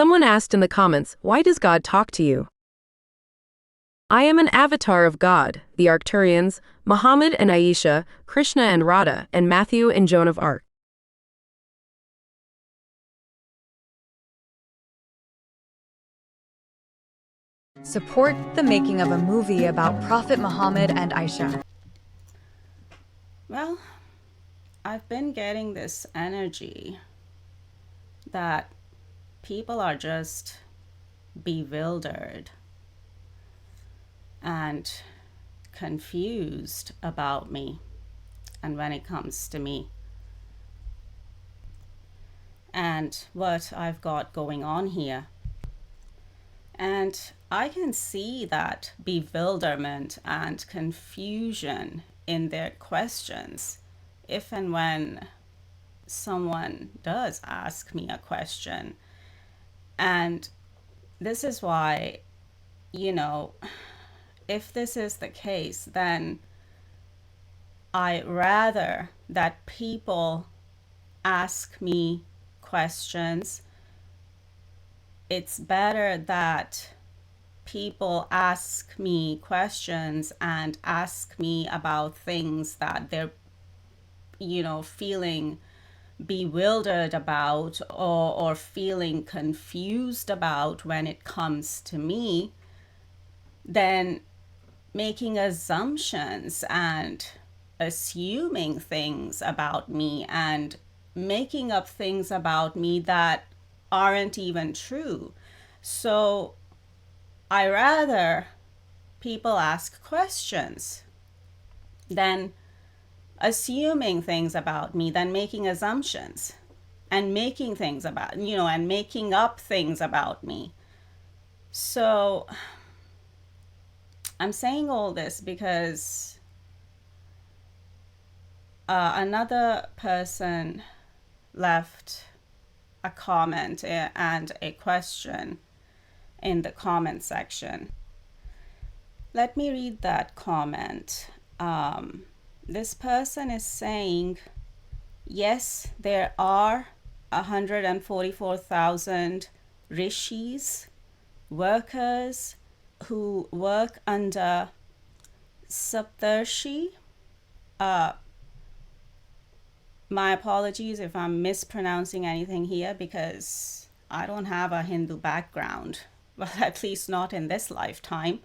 Someone asked in the comments, why does God talk to you? I am an avatar of God, the Arcturians, Muhammad and Aisha, Krishna and Radha, and Matthew and Joan of Arc. Support the making of a movie about Prophet Muhammad and Aisha. Well, I've been getting this energy that people are just bewildered and confused about me and when it comes to me and what I've got going on here. And I can see that bewilderment and confusion in their questions if and when someone does ask me a question. And this is why, if this is the case, then I rather that people ask me questions. It's better that people ask me questions and ask me about things that they're, feeling bewildered about or feeling confused about when it comes to me, than making assumptions and assuming things about me and making up things about me that aren't even true. So I rather people ask questions than assuming things about me, than making assumptions and making things about, and making up things about me. So I'm saying all this because another person left a comment and a question in the comment section. Let me read that comment. This person is saying, yes, there are 144,000 rishis, workers who work under Saptarshi. My apologies if I'm mispronouncing anything here because I don't have a Hindu background, well, at least not in this lifetime.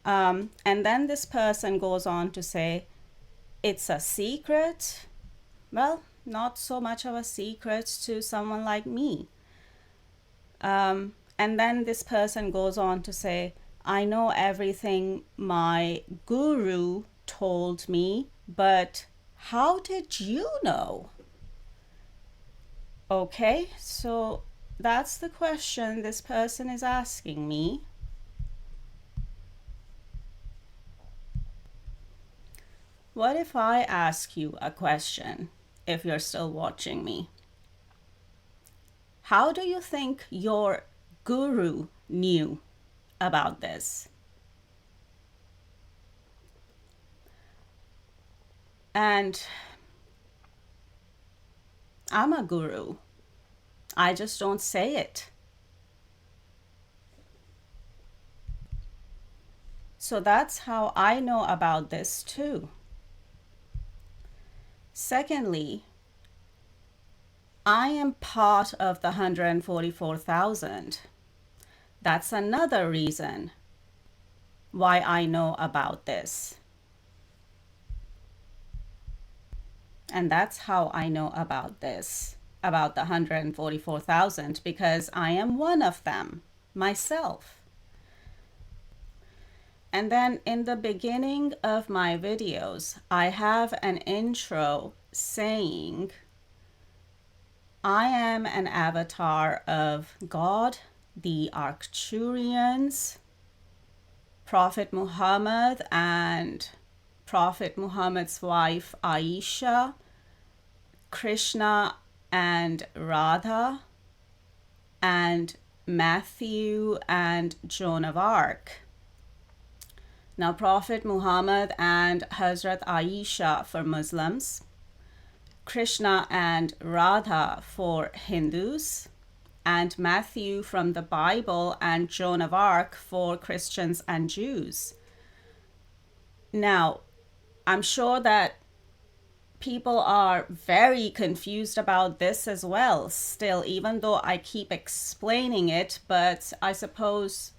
And then this person goes on to say, it's a secret. Well, not so much of a secret to someone like me. And then this person goes on to say, I know everything my guru told me, but how did you know? Okay, so that's the question this person is asking me. What if I ask you a question, if you're still watching me? How do you think your guru knew about this? And I'm a guru. I just don't say it. So that's how I know about this too. Secondly, I am part of the 144,000. That's another reason why I know about this. And that's how I know about this, about the 144,000, because I am one of them myself. And then in the beginning of my videos, I have an intro saying, I am an avatar of God, the Arcturians, Prophet Muhammad and Prophet Muhammad's wife Aisha, Krishna and Radha, and Matthew and Joan of Arc. Now, Prophet Muhammad and Hazrat Aisha for Muslims, Krishna and Radha for Hindus, and Matthew from the Bible and Joan of Arc for Christians and Jews. Now, I'm sure that people are very confused about this as well still, even though I keep explaining it, but I suppose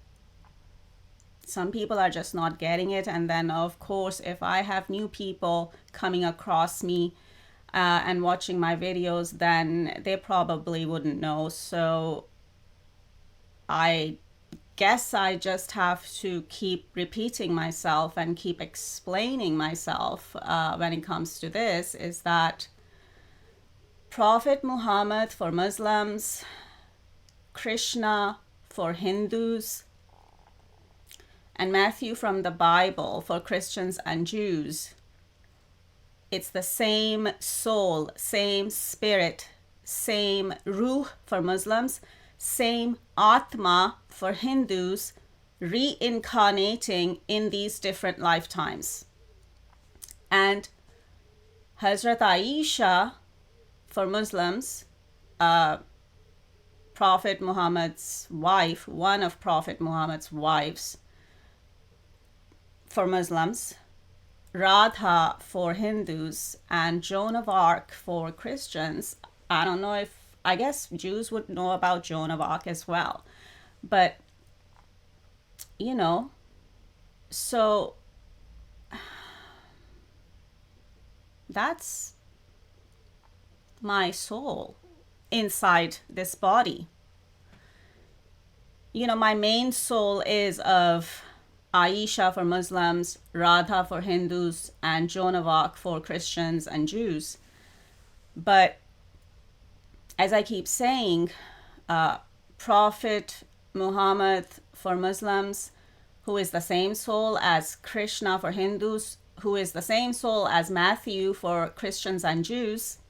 some people are just not getting it. And then, of course, if I have new people coming across me and watching my videos, then they probably wouldn't know. So I guess I just have to keep repeating myself and keep explaining myself when it comes to this, is that Prophet Muhammad for Muslims, Krishna for Hindus, and Matthew from the Bible for Christians and Jews, it's the same soul, same spirit, same ruh for Muslims, same atma for Hindus, reincarnating in these different lifetimes. And Hazrat Aisha for Muslims, Prophet Muhammad's wife, one of Prophet Muhammad's wives for Muslims, Radha for Hindus, and Joan of Arc for Christians. I don't know if, I guess Jews would know about Joan of Arc as well. But, you know, so that's my soul inside this body. You know, my main soul is of Aisha for Muslims, Radha for Hindus, and Joan of Arc for Christians and Jews. But as I keep saying, Prophet Muhammad for Muslims, who is the same soul as Krishna for Hindus, who is the same soul as Matthew for Christians and Jews,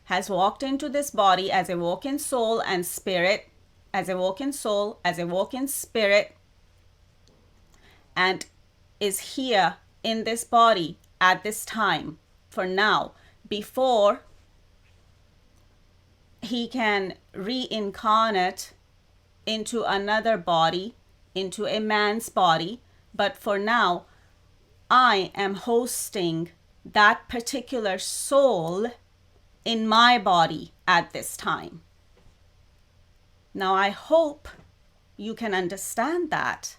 has walked into this body as a walk-in soul and spirit, as a walk-in soul, as a walk-in spirit, and is here in this body at this time for now, before he can reincarnate into another body, into a man's body. But for now, I am hosting that particular soul in my body at this time. Now, I hope you can understand that,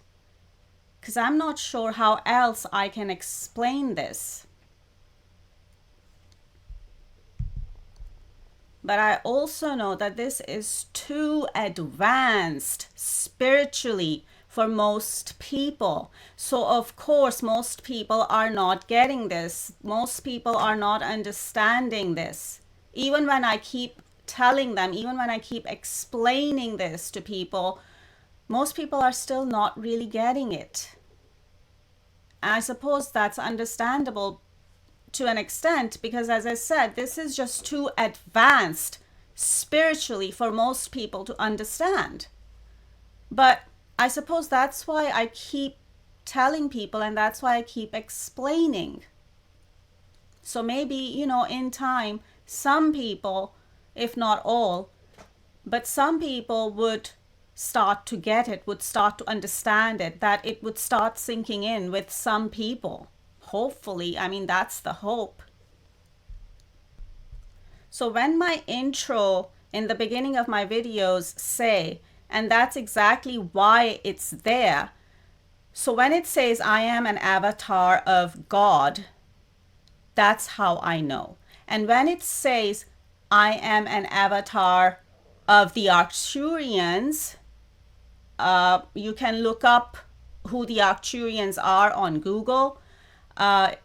because I'm not sure how else I can explain this. But I also know that this is too advanced spiritually for most people. So of course, most people are not getting this. Most people are not understanding this. Even when I keep telling them, even when I keep explaining this to people, most people are still not really getting it. And I suppose that's understandable to an extent, because as I said, this is just too advanced spiritually for most people to understand. But I suppose that's why I keep telling people, and that's why I keep explaining. So maybe, you know, in time, some people, if not all, but some people would start to get it, would start to understand it, that it would start sinking in with some people. Hopefully, I mean, that's the hope. So when my intro in the beginning of my videos say, and that's exactly why it's there. So when it says I am an avatar of God, that's how I know. And when it says I am an avatar of the Arcturians, you can look up who the Arcturians are on Google. So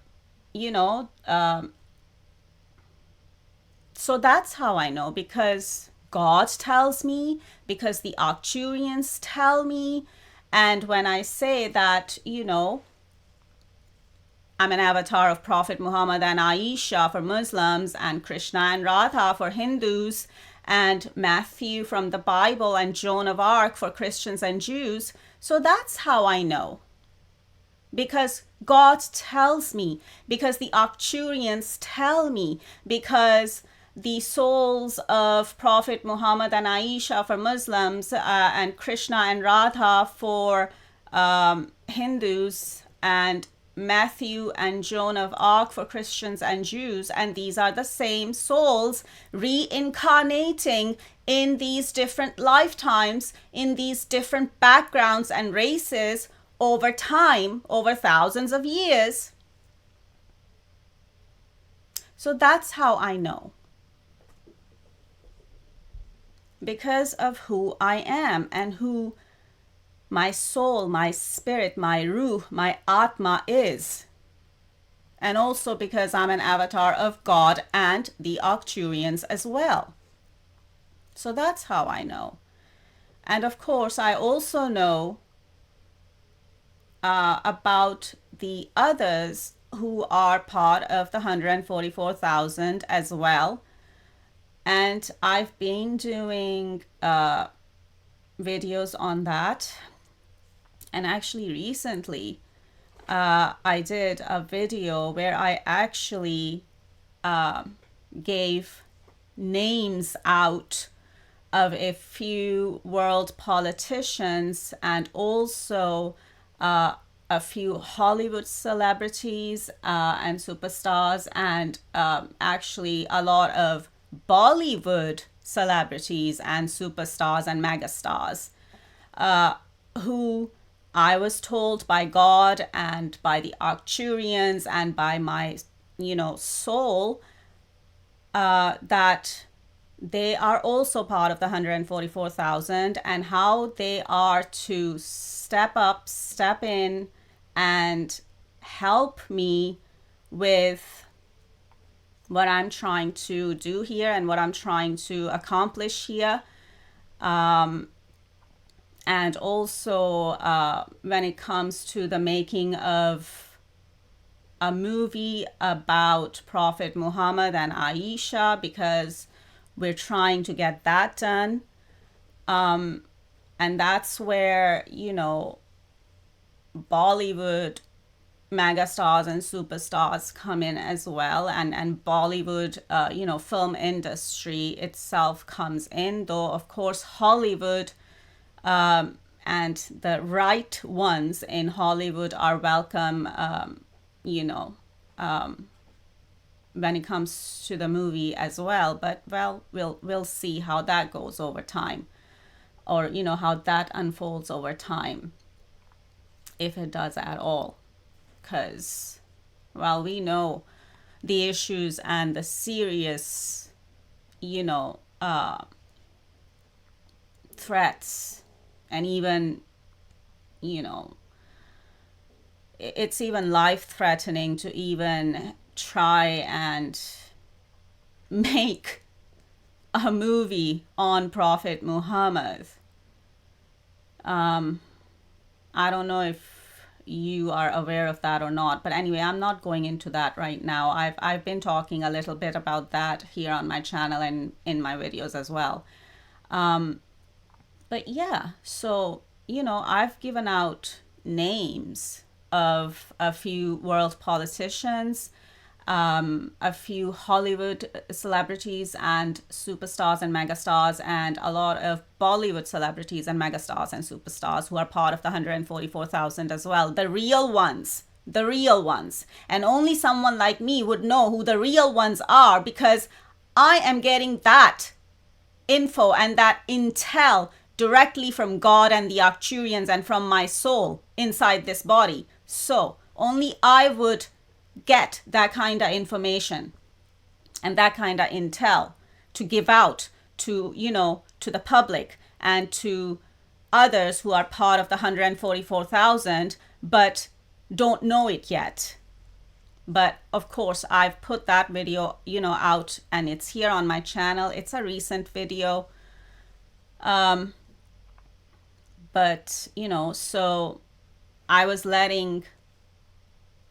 that's how I know, because God tells me, because the Arcturians tell me. And when I say that, you know, I'm an avatar of Prophet Muhammad and Aisha for Muslims, and Krishna and Radha for Hindus, and Matthew from the Bible and Joan of Arc for Christians and Jews. So that's how I know. Because God tells me, because the Arcturians tell me, because the souls of Prophet Muhammad and Aisha for Muslims, and Krishna and Radha for Hindus, and Matthew and Joan of Arc for Christians and Jews. And these are the same souls reincarnating in these different lifetimes, in these different backgrounds and races over time, over thousands of years. So that's how I know. Because of who I am and who my soul, my spirit, my ruh, my atma is. And also because I'm an avatar of God and the Arcturians as well. So that's how I know. And of course, I also know about the others who are part of the 144,000 as well. And I've been doing videos on that. And actually recently, I did a video where I actually gave names out of a few world politicians and also a few Hollywood celebrities and superstars, and actually a lot of Bollywood celebrities and superstars and megastars who I was told by God and by the Arcturians and by my, soul that they are also part of the 144,000, and how they are to step up, step in, and help me with what I'm trying to do here and what I'm trying to accomplish here. And also when it comes to the making of a movie about Prophet Muhammad and Aisha, because we're trying to get that done. And that's where, Bollywood megastars and superstars come in as well. And Bollywood, film industry itself comes in, though, of course, Hollywood and the right ones in Hollywood are welcome, when it comes to the movie as well. But we'll see how that goes over time, or how that unfolds over time, if it does at all. Because we know the issues and the serious threats, and even it's even life-threatening to even try and make a movie on Prophet Muhammad. I don't know if you are aware of that or not, but anyway, I'm not going into that right now. I've been talking a little bit about that here on my channel and in my videos as well. But yeah, so I've given out names of a few world politicians, a few Hollywood celebrities and superstars and megastars, and a lot of Bollywood celebrities and megastars and superstars who are part of the 144,000 as well. The real ones. And only someone like me would know who the real ones are, because I am getting that info and that intel directly from God and the Arcturians and from my soul inside this body. So only I would get that kind of information and that kind of intel to give out to to the public and to others who are part of the 144,000 but don't know it yet. But of course, I've put that video out, and it's here on my channel. It's a recent video. But so I was letting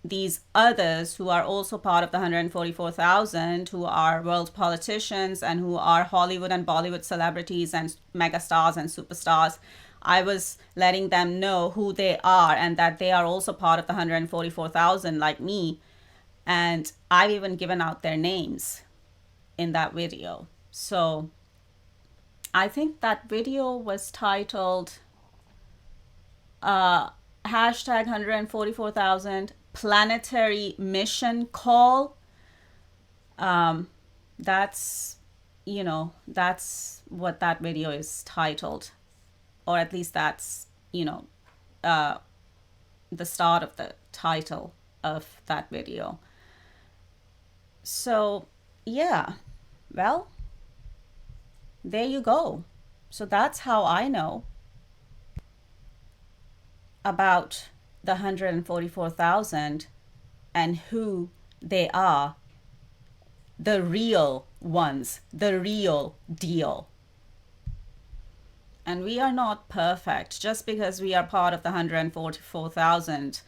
these others who are also part of the 144,000, who are world politicians and who are Hollywood and Bollywood celebrities and megastars and superstars, I was letting them know who they are and that they are also part of the 144,000 like me. And I've even given out their names in that video. So I think that video was titled hashtag 144,000 planetary mission call. That's, that's what that video is titled, or at least that's, the start of the title of that video. So, yeah, well, there you go. So that's how I know about the 144,000 and who they are, the real ones, the real deal. And we are not perfect. Just because we are part of the 144,000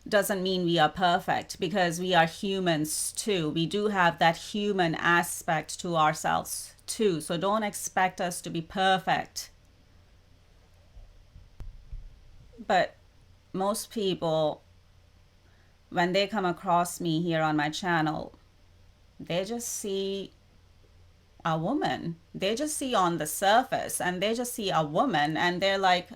doesn't mean we are perfect, because we are humans too. We do have that human aspect to ourselves too. So don't expect us to be perfect. But most people, when they come across me here on my channel, they just see a woman. They just see on the surface, and they just see a woman, and they're like,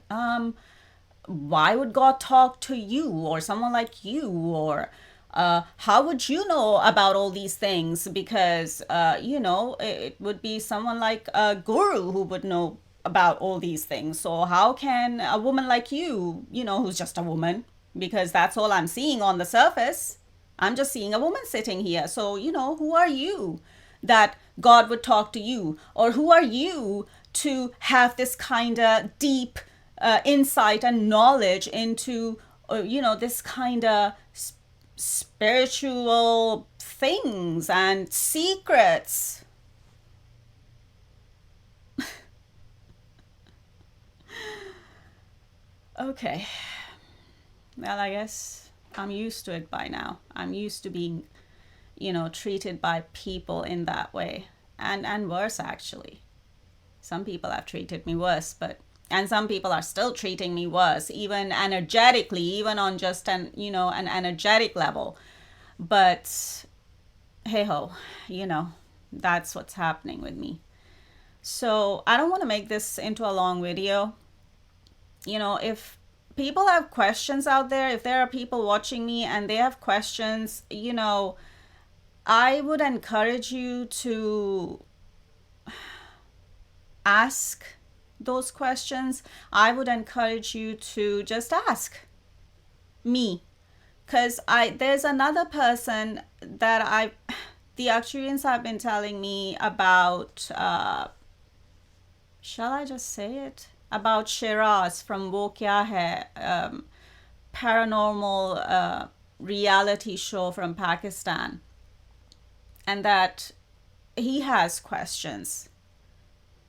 why would God talk to you or someone like you? Or how would you know about all these things? Because, it would be someone like a guru who would know about all these things. So how can a woman like you, who's just a woman, because that's all I'm seeing on the surface. I'm just seeing a woman sitting here. So, who are you that God would talk to you? Or who are you to have this kind of deep insight and knowledge into, this kind of spiritual things and secrets? Okay. Well, I guess I'm used to it by now. I'm used to being, treated by people in that way. And worse, actually. Some people have treated me worse, and some people are still treating me worse, even energetically, even on just an energetic level. But hey ho, that's what's happening with me. So I don't want to make this into a long video. If people have questions out there, if there are people watching me and they have questions, I would encourage you to ask those questions. I would encourage you to just ask me, because there's another person that the Arcturians have been telling me about. Shall I just say it? About Shiraz from Woh Kya Hai, paranormal reality show from Pakistan, and that he has questions,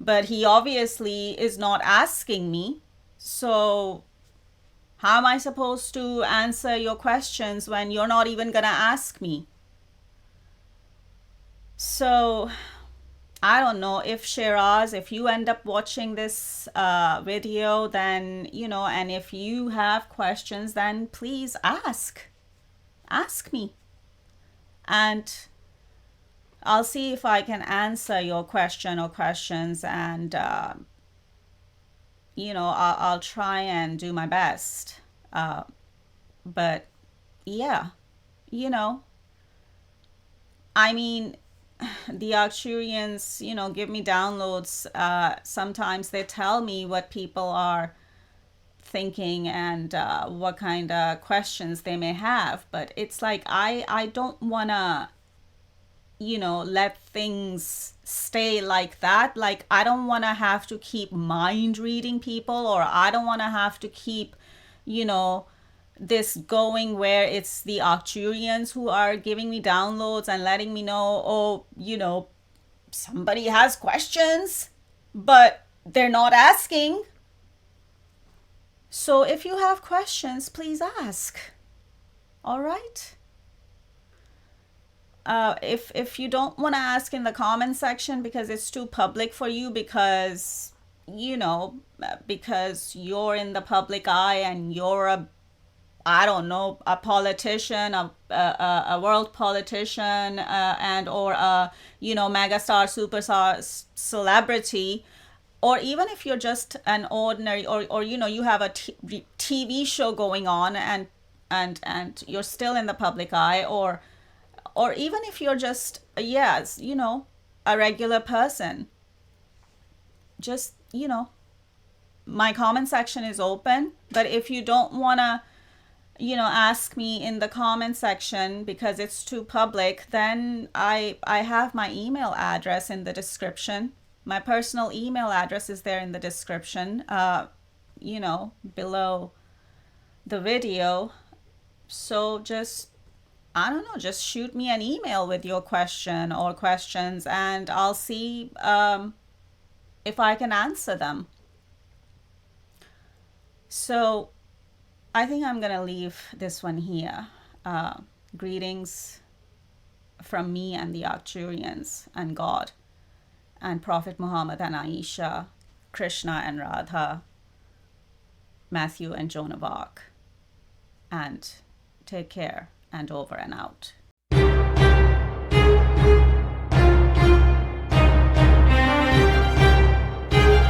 but he obviously is not asking me. So how am I supposed to answer your questions when you're not even gonna ask me? So I don't know if Shiraz, if you end up watching this video, then, and if you have questions, then please ask me, and I'll see if I can answer your question or questions, and, I'll try and do my best. But yeah, I mean, the Arcturians, give me downloads. Sometimes they tell me what people are thinking and what kind of questions they may have. But it's like, I don't want to, let things stay like that. Like, I don't want to have to keep mind reading people, or I don't want to have to keep, this going where it's the Arcturians who are giving me downloads and letting me know, oh, somebody has questions, but they're not asking. So if you have questions, please ask. All right? If you don't want to ask in the comment section because it's too public for you, because you're in the public eye and you're a I don't know, a politician, a world politician, and or a, you know, megastar, superstar, celebrity, or even if you're just an ordinary, or you know, you have a TV show going on, and you're still in the public eye, or even if you're just, yes, you know, a regular person, just, you know, my comment section is open. But if you don't want to, you know, ask me in the comment section because it's too public, then I have my email address in the description. My personal email address is there in the description, you know, below the video. So just, I don't know, just shoot me an email with your question or questions, and I'll see if I can answer them. So I think I'm going to leave this one here. Greetings from me and the Arcturians and God and Prophet Muhammad and Aisha, Krishna and Radha, Matthew and Joan of Arc. And take care, and over and out.